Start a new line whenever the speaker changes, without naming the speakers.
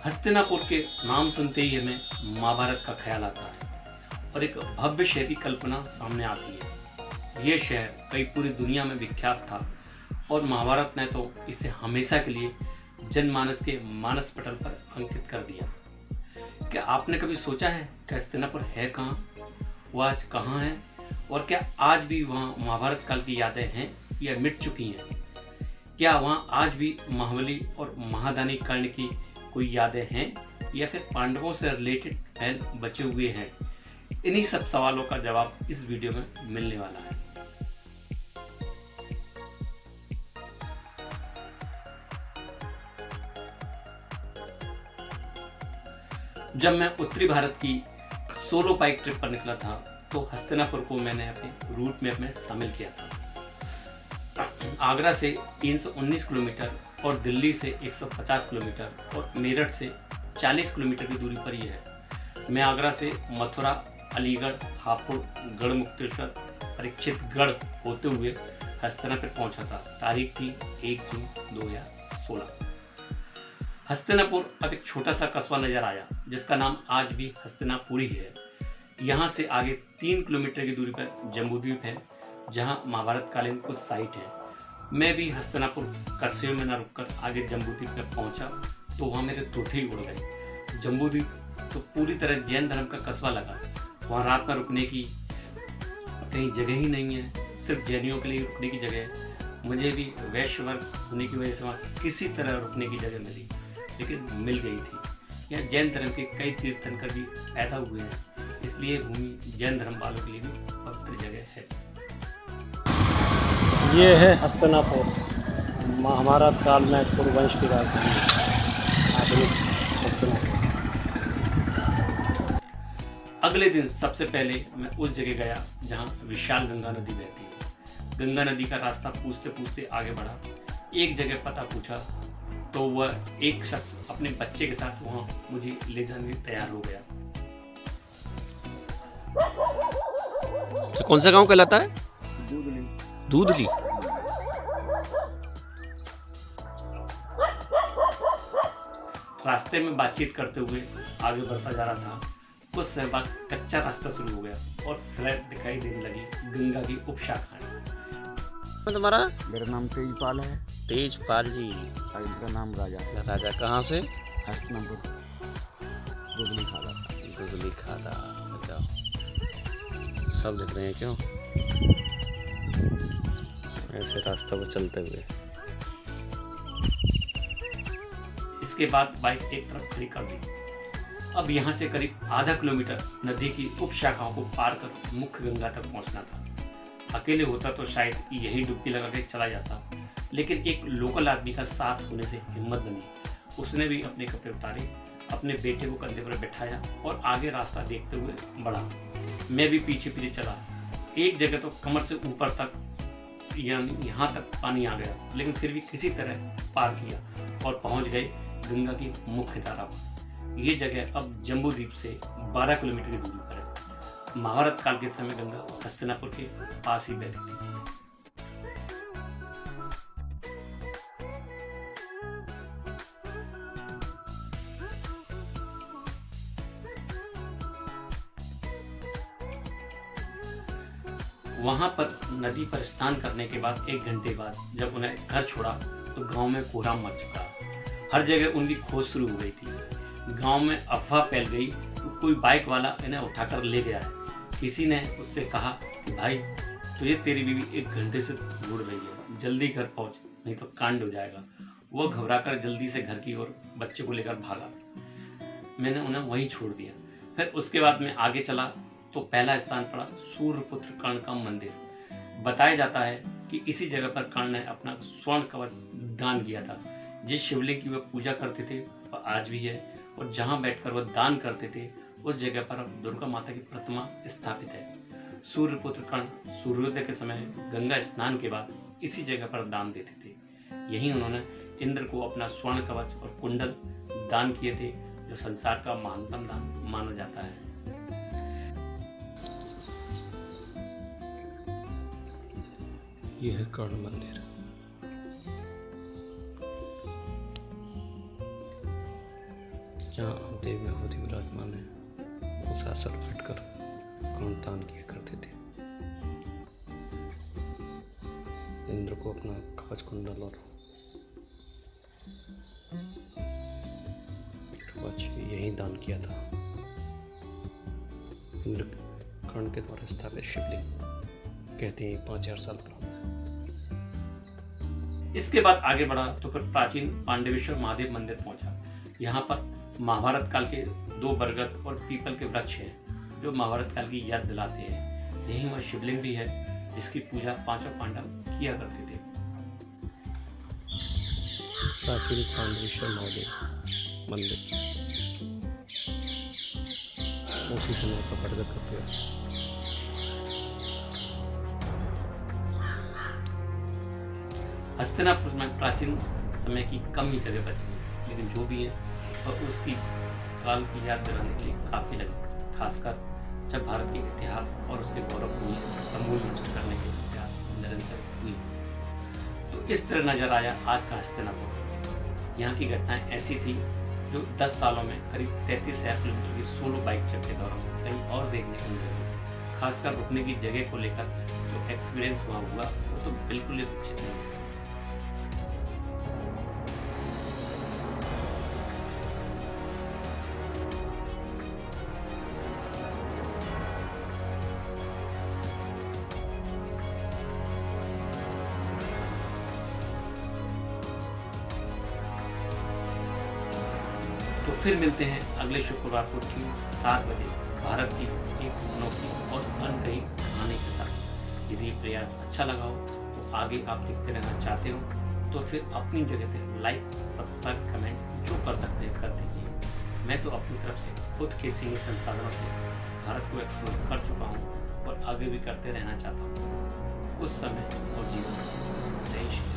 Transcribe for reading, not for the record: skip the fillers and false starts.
हस्तिनापुर के नाम सुनते ही हमें महाभारत का ख्याल आता है और एक भव्य शहर की कल्पना सामने आती है। यह शहर कई पूरी दुनिया में विख्यात था और महाभारत ने तो इसे हमेशा के लिए जनमानस के मानस पटल पर अंकित कर दिया। क्या आपने कभी सोचा है कि हस्तिनापुर है कहाँ, वह आज कहाँ है और क्या आज भी वहाँ महाभारत काल की यादें हैं या मिट चुकी हैं? क्या वहाँ आज भी महाबली और महादानी कर्ण की कोई यादें हैं या फिर पांडवों से रिलेटेड महल बचे हुए हैं? इन्हीं सब सवालों का जवाब इस वीडियो में मिलने वाला है। जब मैं उत्तरी भारत की सोलो बाइक ट्रिप पर निकला था तो हस्तिनापुर को मैंने अपने रूट मैप में शामिल किया था। आगरा से 319 किलोमीटर और दिल्ली से 150 किलोमीटर और मेरठ से 40 किलोमीटर की दूरी पर यह है। मैं आगरा से मथुरा, अलीगढ़, हापुड़, गढ़मुक्तेश्वर, परीक्षितगढ़ होते हुए हस्तिनापुर पहुंचा था। तारीख थी 1 जून 2016। हस्तिनापुर अब एक छोटा सा कस्बा नजर आया जिसका नाम आज भी हस्तिनापुर ही है। यहाँ से आगे 3 किलोमीटर की दूरी पर जम्बूद्वीप है जहाँ महाभारत कालीन कुछ साइट है। मैं भी हस्तिनापुर कस्बे में न रुककर आगे जम्बूद्वीप में पहुंचा तो वहाँ मेरे तोते ही उड़ गए। जम्बूद्वीप तो पूरी तरह जैन धर्म का कस्बा लगा। वहाँ रात में रुकने की कहीं जगह ही नहीं है, सिर्फ जैनियों के लिए रुकने की जगह है। मुझे भी वैश्य वर्ग होने की वजह से वहाँ किसी तरह रुकने की जगह मिली, लेकिन मिल गई थी। यहाँ जैन धर्म के कई तीर्थंकर भी पैदा हुए हैं, इसलिए भूमि जैन धर्म वालों के लिए भी पवित्र जगह है।
ये है हस्तिनापुर, महाभारत काल में कुरुवंश की राजधानी आधुनिक हस्तिनापुर।
अगले दिन सबसे पहले मैं उस जगह गया जहाँ विशाल गंगा नदी बहती है। गंगा नदी का रास्ता पूछते पूछते आगे बढ़ा। एक जगह पता पूछा तो वह एक शख्स अपने बच्चे के साथ वहाँ मुझे ले जाने तैयार हो गया।
तो कौन सा गांव कहलाता है? दूधली।
रास्ते में बातचीत करते हुए आगे बढ़ता जा रहा था। कुछ समय बाद कच्चा रास्ता शुरू हो गया और फ्लैट दिखाई देने लगी गंगा की उपशाखाएं।
तुम्हारा?
मेरा नाम तेजपाल है।
तेजपाल जी।
और इनका नाम राजा।
राजा कहाँ से?
हस्तिनापुर, दुधली खादा।
दूधली खादा। अच्छा, सब देख रहे हैं क्यों? ऐसे रास्ते पर चलते हुए।
इसके बाद बाइक एक तरफ खड़ी कर दी। अब यहाँ से करीब आधा किलोमीटर नदी की उपशाखाओं को पार कर मुख्य गंगा तक पहुँचना था। अकेले होता तो शायद यही डुबकी लगा के चला जाता, लेकिन एक लोकल आदमी का साथ होने से हिम्मत बनी। उसने भी अपने कपड़े उतारे, अपने बेटे को कंधे पर बैठाया और आगे रास्ता देखते हुए बढ़ा। मैं भी पीछे पीछे चला। एक जगह तो कमर से ऊपर तक यानी यहाँ तक पानी आ गया, लेकिन फिर भी किसी तरह पार किया और पहुँच गए गंगा की मुख्य धारा पर। ये जगह अब जम्बूद्वीप से 12 किलोमीटर की दूरी पर है। महाभारत काल के समय गंगा हस्तिनापुर के पास ही बहती थी। वहां पर नदी पर स्नान करने के बाद 1 घंटे बाद जब उन्हें घर छोड़ा तो गांव में कोहराम मच चुका। हर जगह उनकी खोज शुरू हो गई थी। गांव में अफवाह फैल गई तो कोई बाइक वाला इन्हें उठाकर ले गया है। किसी ने उससे कहा कि भाई तुझे तेरी बीवी 1 घंटे से ढूंढ रही है, जल्दी घर पहुंच नहीं तो कांड हो जाएगा। वो घबराकर जल्दी से घर की ओर बच्चे को लेकर भागा। मैंने उन्हें वहीं छोड़ दिया। फिर उसके बाद मैं आगे चला तो पहला स्थान पड़ा सूर्यपुत्र कर्ण का मंदिर। बताया जाता है कि इसी जगह पर कर्ण ने अपना स्वर्ण कवच दान किया था। जिस शिवलिंग की वह पूजा करते थे वह आज भी है और जहां बैठकर वह दान करते थे उस जगह पर अब दुर्गा माता की प्रतिमा स्थापित है। सूर्यपुत्र कर्ण सूर्योदय के समय गंगा स्नान के बाद इसी जगह पर दान देते थे। यहीं उन्होंने इंद्र को अपना स्वर्ण कवच और कुंडल दान किए थे, जो संसार का महानतम दान माना जाता है।
यह है कर्ण मंदिर। साथ साथ बैठकर दान किया करते थे। इंद्र को अपना कवच कुंडल और कवच यही दान किया था। इंद्र कर्ण के द्वारा स्थापित शिवलिंग कहते हैं 5000 साल पुराना है।
इसके बाद आगे बढ़ा तो फिर प्राचीन पांडवेश्वर महादेव मंदिर पहुंचा। यहाँ पर महाभारत काल के 2 बरगद और पीपल के वृक्ष हैं जो महाभारत काल की याद दिलाते हैं। यहीं वह शिवलिंग भी है जिसकी पूजा 5 पांडव किया करते थे।
प्राचीन पांडवेश्वर महादेव मंदिर उसी समय का बरगद का पेड़।
हस्तिनापुर में प्राचीन समय की कम ही जगह बची है, लेकिन जो भी है वह उसकी काल की याद दिलाने के लिए काफी लगी, खासकर जब भारत के इतिहास और उसके गौरव को समूल नष्ट करने के प्रयास निरंतर हुई। तो इस तरह नजर आया आज का हस्तिनापुर। यहाँ की घटनाएं ऐसी थी जो 10 सालों में करीब 33,000 किलोमीटर की सोलो बाइक ट्रिप के दौरान कहीं और देखने को मिले। खासकर रुकने की जगह को लेकर जो एक्सपीरियंस वहाँ हुआ वो तो बिल्कुल ही अपेक्षित नहीं। तो फिर मिलते हैं अगले शुक्रवार को ठीक 7 बजे भारत की एक अनोखी और अनकही कहानी के साथ। यदि प्रयास अच्छा लगा हो तो आगे आप देखते रहना चाहते हो तो फिर अपनी जगह से लाइक, सब्सक्राइब, कमेंट जो कर सकते हैं कर दीजिए। मैं तो अपनी तरफ से खुद के सीमित संसाधनों से भारत को एक्सप्लोर कर चुका हूँ और आगे भी करते रहना चाहता हूँ। कुछ समय और जीवन। जय श्री